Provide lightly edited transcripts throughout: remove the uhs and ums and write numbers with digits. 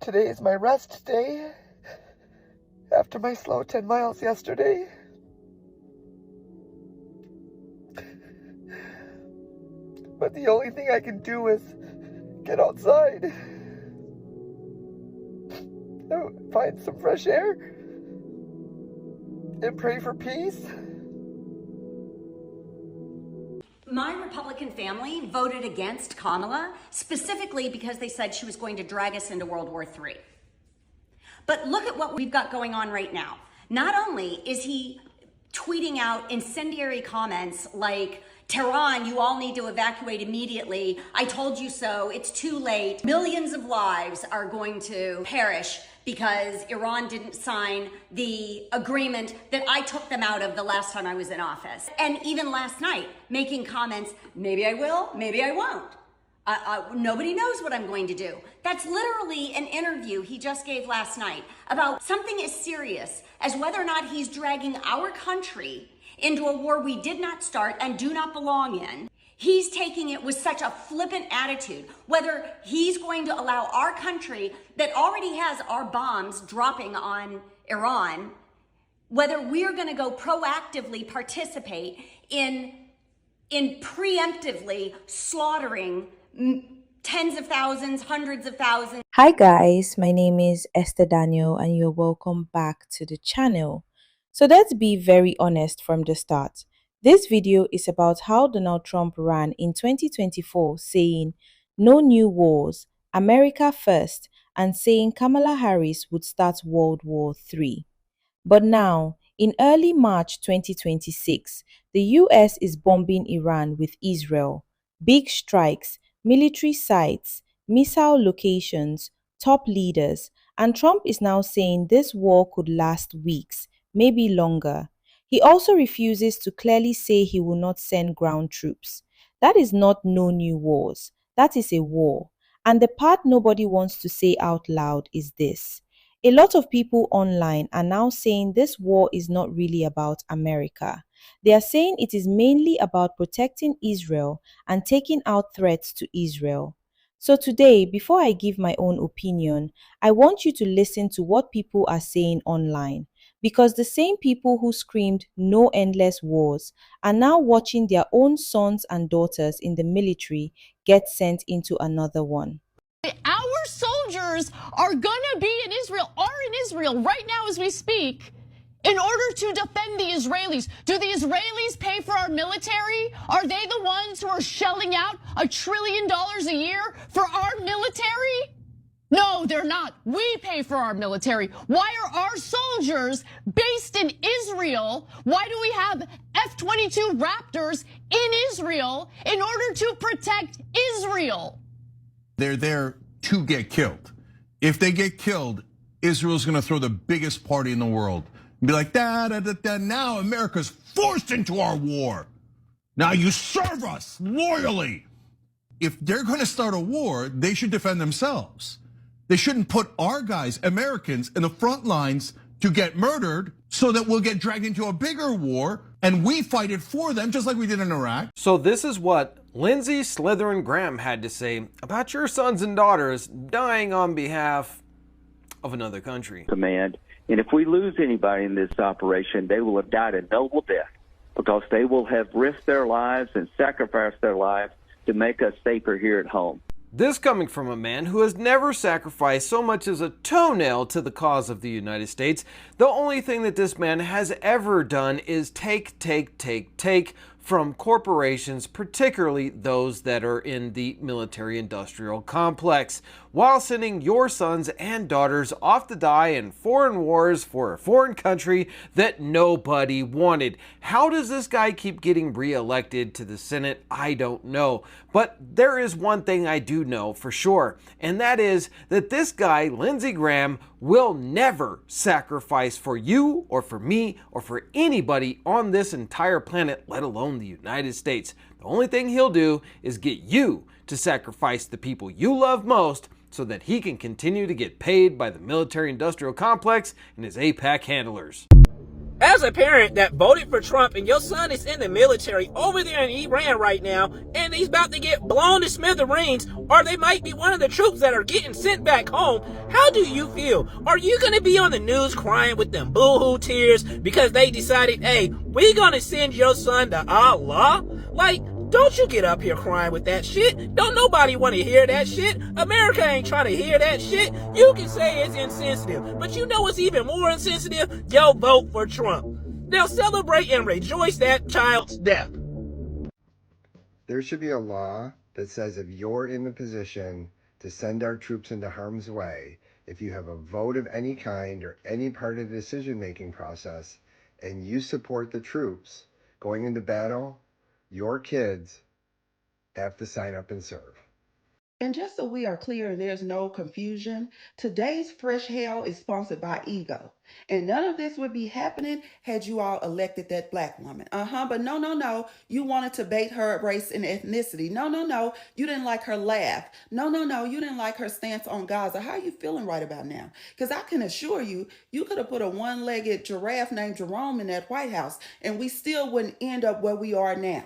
Today is my rest day after my slow 10 miles yesterday. But the only thing I can do is get outside, find some fresh air, and pray for peace. My Republican family voted against Kamala specifically because they said she was going to drag us into World War III. But look at what we've got going on right now. Not only is he tweeting out incendiary comments like, Tehran, you all need to evacuate immediately. I told you so. It's too late. Millions of lives are going to perish because Iran didn't sign the agreement that I took them out of the last time I was in office. And even last night, making comments, maybe I will, maybe I won't. Nobody knows what I'm going to do. That's literally an interview he just gave last night about something as serious as whether or not he's dragging our country into a war we did not start and do not belong in. He's taking it with such a flippant attitude, whether he's going to allow our country that already has our bombs dropping on Iran, whether we're going to go proactively participate in preemptively slaughtering tens of thousands, hundreds of thousands. Hi guys, my name is Esther Daniel and you're welcome back to the channel. So let's be very honest from the start. This video is about how Donald Trump ran in 2024 saying no new wars, America first, and saying Kamala Harris would start World War III. But now, in early March 2026, the US is bombing Iran with Israel, big strikes, military sites, missile locations, top leaders, and Trump is now saying this war could last weeks, maybe longer. He also refuses to clearly say he will not send ground troops. That is not no new wars. That is a war. And the part nobody wants to say out loud is this. A lot of people online are now saying this war is not really about America. They are saying it is mainly about protecting Israel and taking out threats to Israel. So today, before I give my own opinion, I want you to listen to what people are saying online. Because the same people who screamed no endless wars are now watching their own sons and daughters in the military get sent into another one. Our soldiers are gonna be in Israel right now as we speak in order to defend the Israelis. Do the Israelis pay for our military? Are they the ones who are shelling out $1 trillion a year for our military? No, they're not. We pay for our military. Why are our soldiers based in Israel? Why do we have F-22 Raptors in Israel in order to protect Israel? They're there to get killed. If they get killed, Israel's gonna throw the biggest party in the world. And be like, now America's forced into our war. Now you serve us loyally. If they're gonna start a war, they should defend themselves. They shouldn't put our guys, Americans, in the front lines to get murdered so that we'll get dragged into a bigger war and we fight it for them just like we did in Iraq. So this is what Lindsey Slytherin Graham had to say about your sons and daughters dying on behalf of another country. Command, and if we lose anybody in this operation, they will have died a noble death because they will have risked their lives and sacrificed their lives to make us safer here at home. This coming from a man who has never sacrificed so much as a toenail to the cause of the United States. The only thing that this man has ever done is take from corporations, particularly those that are in the military-industrial complex, while sending your sons and daughters off to die in foreign wars for a foreign country that nobody wanted. How does this guy keep getting re-elected to the Senate? I don't know. But there is one thing I do know for sure, and that is that this guy, Lindsey Graham, will never sacrifice for you or for me or for anybody on this entire planet, let alone the United States. The only thing he'll do is get you to sacrifice the people you love most so that he can continue to get paid by the military-industrial complex and his AIPAC handlers. As a parent that voted for Trump and your son is in the military over there in Iran right now, and he's about to get blown to smithereens, or they might be one of the troops that are getting sent back home, how do you feel? Are you going to be on the news crying with them boo-hoo tears because they decided, hey, we're going to send your son to Allah? Like, don't you get up here crying with that shit. Don't nobody want to hear that shit. America ain't trying to hear that shit. You can say it's insensitive, but you know what's even more insensitive? Yo, vote for Trump. Now celebrate and rejoice that child's death. There should be a law that says if you're in the position to send our troops into harm's way, if you have a vote of any kind or any part of the decision-making process, and you support the troops going into battle, your kids have to sign up and serve. And just so we are clear and there's no confusion, today's fresh hell is sponsored by ego. And none of this would be happening had you all elected that black woman. But no. You wanted to bait her race and ethnicity. No. You didn't like her laugh. No. You didn't like her stance on Gaza. How are you feeling right about now? Because I can assure you, you could have put a one-legged giraffe named Jerome in that White House and we still wouldn't end up where we are now.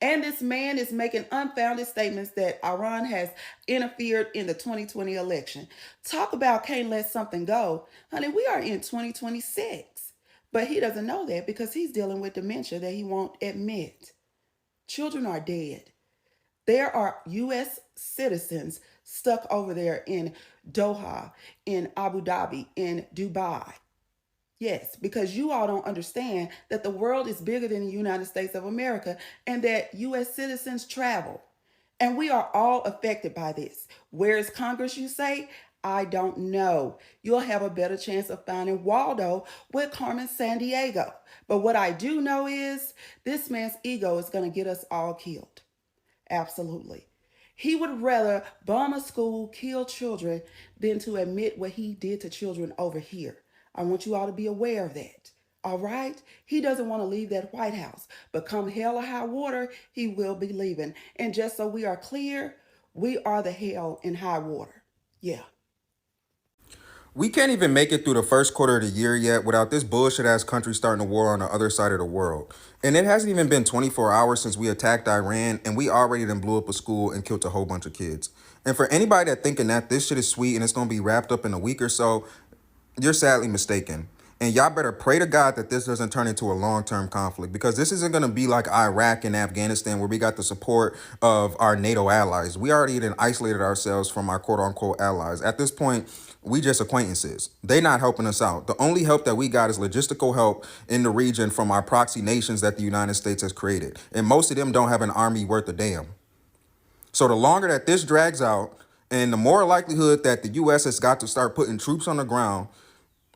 And this man is making unfounded statements that Iran has interfered in the 2020 election. Talk about can't let something go. Honey, we are in 2026. But he doesn't know that because he's dealing with dementia that he won't admit. Children are dead. There are U.S. citizens stuck over there in Doha, in Abu Dhabi, in Dubai. Yes, because you all don't understand that the world is bigger than the United States of America and that U.S. citizens travel. And we are all affected by this. Where is Congress, you say? I don't know. You'll have a better chance of finding Waldo with Carmen Sandiego. But what I do know is this man's ego is going to get us all killed. Absolutely. He would rather bomb a school, kill children, than to admit what he did to children over here. I want you all to be aware of that. All right? He doesn't want to leave that White House, but come hell or high water, he will be leaving. And just so we are clear, we are the hell in high water. Yeah. We can't even make it through the first quarter of the year yet without this bullshit ass country starting a war on the other side of the world. And it hasn't even been 24 hours since we attacked Iran and we already done blew up a school and killed a whole bunch of kids. And for anybody that thinking that this shit is sweet and it's going to be wrapped up in a week or so, you're sadly mistaken. And y'all better pray to God that this doesn't turn into a long-term conflict, because this isn't going to be like Iraq and Afghanistan where we got the support of our NATO allies. We already then isolated ourselves from our quote-unquote allies. At this point, we just acquaintances. They not helping us out. The only help that we got is logistical help in the region from our proxy nations that the United States has created. And most of them don't have an army worth a damn. So the longer that this drags out, and the more likelihood that the U.S. has got to start putting troops on the ground,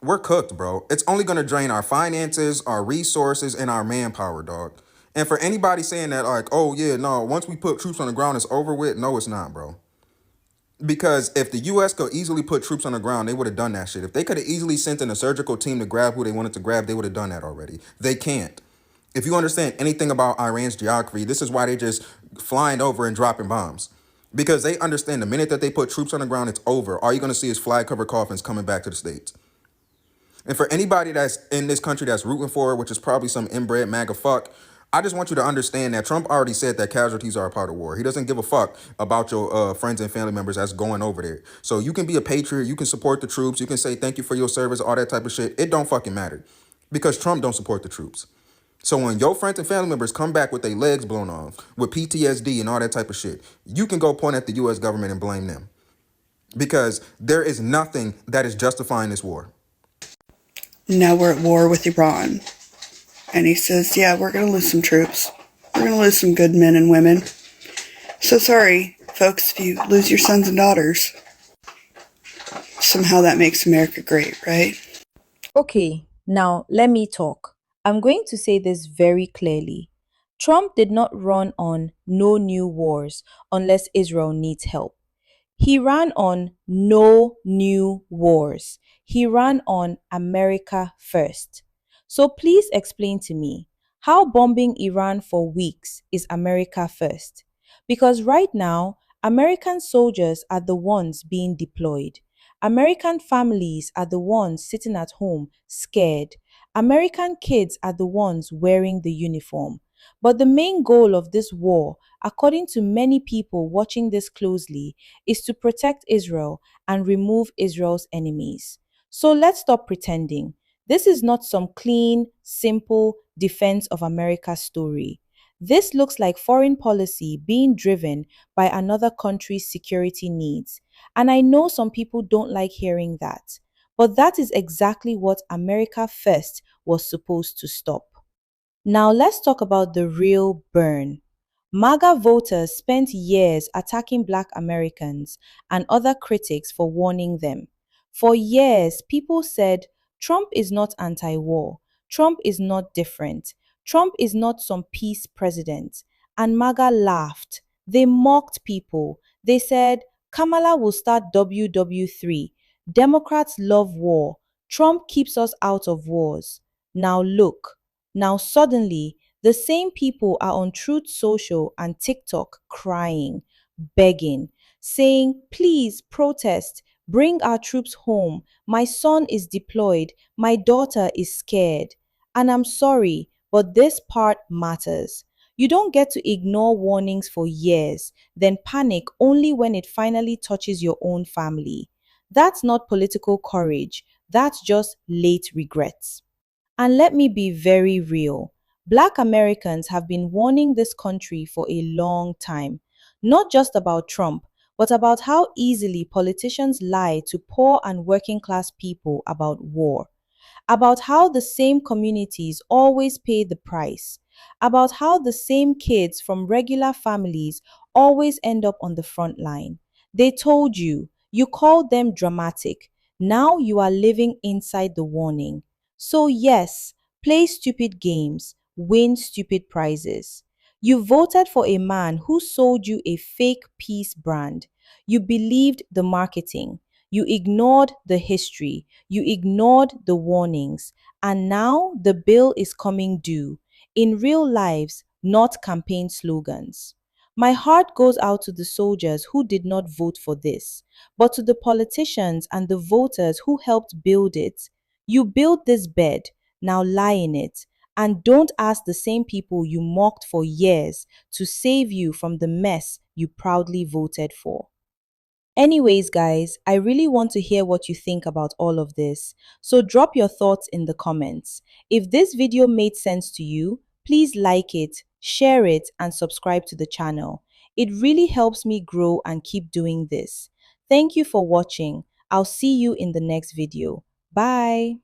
we're cooked, bro. It's only going to drain our finances, our resources, and our manpower, dog. And for anybody saying that, like, oh, yeah, no, once we put troops on the ground, it's over with. No, it's not, bro. Because if the U.S. could easily put troops on the ground, they would have done that shit. If they could have easily sent in a surgical team to grab who they wanted to grab, they would have done that already. They can't. If you understand anything about Iran's geography, this is why they're just flying over and dropping bombs. Because they understand the minute that they put troops on the ground, it's over. All you're going to see is flag-covered coffins coming back to the States. And for anybody that's in this country that's rooting for it, which is probably some inbred MAGA fuck, I just want you to understand that Trump already said that casualties are a part of war. He doesn't give a fuck about your friends and family members that's going over there. So you can be a patriot, you can support the troops, you can say thank you for your service, all that type of shit. It don't fucking matter because Trump don't support the troops. So when your friends and family members come back with their legs blown off, with PTSD and all that type of shit, you can go point at the U.S. government and blame them. Because there is nothing that is justifying this war. Now we're at war with Iran. And he says, yeah, we're going to lose some troops. We're going to lose some good men and women. So sorry, folks, if you lose your sons and daughters. Somehow that makes America great, right? Okay, now let me talk. I'm going to say this very clearly. Trump did not run on no new wars unless Israel needs help. He ran on no new wars. He ran on America first. So please explain to me how bombing Iran for weeks is America first. Because right now, American soldiers are the ones being deployed. American families are the ones sitting at home scared. American kids are the ones wearing the uniform. But the main goal of this war, according to many people watching this closely, is to protect Israel and remove Israel's enemies. So let's stop pretending. This is not some clean, simple defense of America story. This looks like foreign policy being driven by another country's security needs. And I know some people don't like hearing that. But that is exactly what America First was supposed to stop. Now let's talk about the real burn. MAGA voters spent years attacking Black Americans and other critics for warning them. For years, people said Trump is not anti war, Trump is not different, Trump is not some peace president. And MAGA laughed. They mocked people. They said Kamala will start WW3. Democrats love war. Trump keeps us out of wars. Now look. Now, suddenly, the same people are on Truth Social and TikTok crying, begging, saying, please protest, bring our troops home. My son is deployed, my daughter is scared. And I'm sorry, but this part matters. You don't get to ignore warnings for years, then panic only when it finally touches your own family. That's not political courage, that's just late regrets. And let me be very real. Black Americans have been warning this country for a long time, not just about Trump, but about how easily politicians lie to poor and working class people about war, about how the same communities always pay the price, about how the same kids from regular families always end up on the front line. They told you, you called them dramatic. Now you are living inside the warning. So, yes, play stupid games, win stupid prizes. You voted for a man who sold you a fake peace brand. You believed the marketing. You ignored the history. You ignored the warnings. And now the bill is coming due in real lives, not campaign slogans. My heart goes out to the soldiers who did not vote for this, but to the politicians and the voters who helped build it. You built this bed, now lie in it. And don't ask the same people you mocked for years to save you from the mess you proudly voted for. Anyways, guys, I really want to hear what you think about all of this. So drop your thoughts in the comments. If this video made sense to you, please like it, share it, and subscribe to the channel. It really helps me grow and keep doing this. Thank you for watching. I'll see you in the next video. Bye.